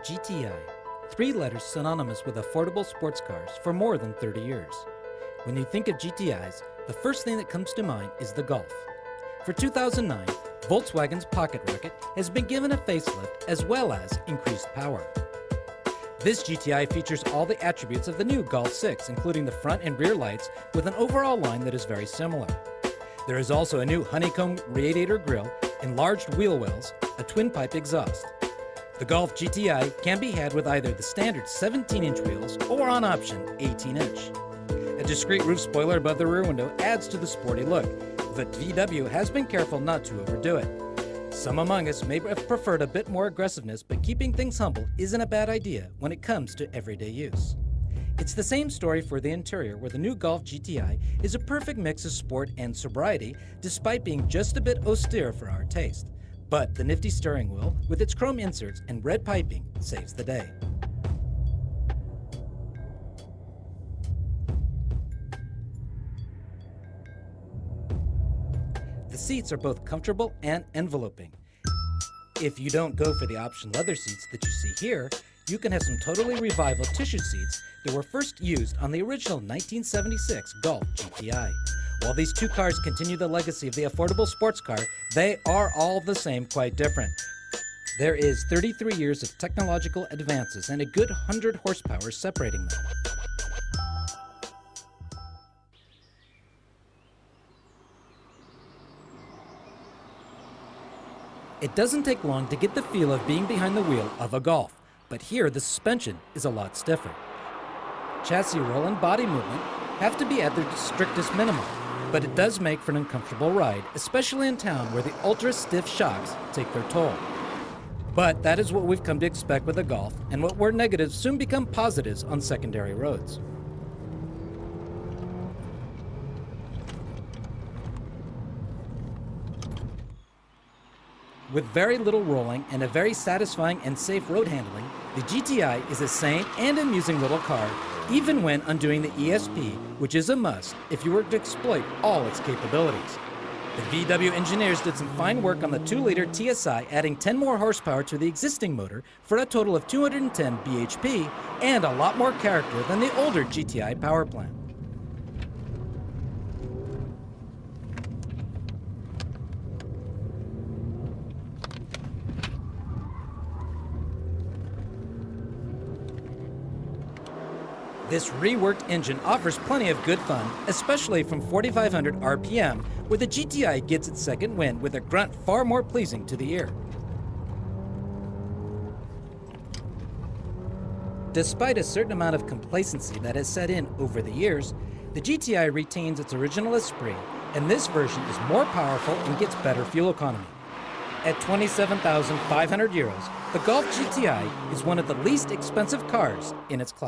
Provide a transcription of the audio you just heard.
GTI, 3 letters synonymous with affordable sports cars for more than 30 years. When you think of GTIs, the first thing that comes to mind is the Golf. For 2009, Volkswagen's Pocket Rocket has been given a facelift as well as increased power. This GTI features all the attributes of the new Golf 6, including the front and rear lights with an overall line that is very similar. There is also a new honeycomb radiator grille, enlarged wheel wells, a twin-pipe exhaust. The Golf GTI can be had with either the standard 17-inch wheels or, on option, 18-inch. A discrete roof spoiler above the rear window adds to the sporty look, but VW has been careful not to overdo it. Some among us may have preferred a bit more aggressiveness, but keeping things humble isn't a bad idea when it comes to everyday use. It's the same story for the interior, where the new Golf GTI is a perfect mix of sport and sobriety, despite being just a bit austere for our taste. But the nifty steering wheel, with its chrome inserts and red piping, saves the day. The seats are both comfortable and enveloping. If you don't go for the option leather seats that you see here, you can have some totally revival tissue seats that were first used on the original 1976 Golf GTI. While these two cars continue the legacy of the affordable sports car, they are all the same, quite different. There is 33 years of technological advances and a good 100 horsepower separating them. It doesn't take long to get the feel of being behind the wheel of a Golf, but here the suspension is a lot stiffer. Chassis roll and body movement have to be at their strictest minimum, but it does make for an uncomfortable ride, especially in town where the ultra-stiff shocks take their toll. But that is what we've come to expect with a Golf, and what were negatives soon become positives on secondary roads. With very little rolling and a very satisfying and safe road handling, the GTI is a sane and amusing little car, even when undoing the ESP, which is a must if you were to exploit all its capabilities. The VW engineers did some fine work on the 2-liter TSI, adding 10 more horsepower to the existing motor for a total of 210 bhp and a lot more character than the older GTI power plant. This reworked engine offers plenty of good fun, especially from 4,500 RPM, where the GTI gets its second wind with a grunt far more pleasing to the ear. Despite a certain amount of complacency that has set in over the years, the GTI retains its original esprit, and this version is more powerful and gets better fuel economy. At 27,500 euros, the Golf GTI is one of the least expensive cars in its class.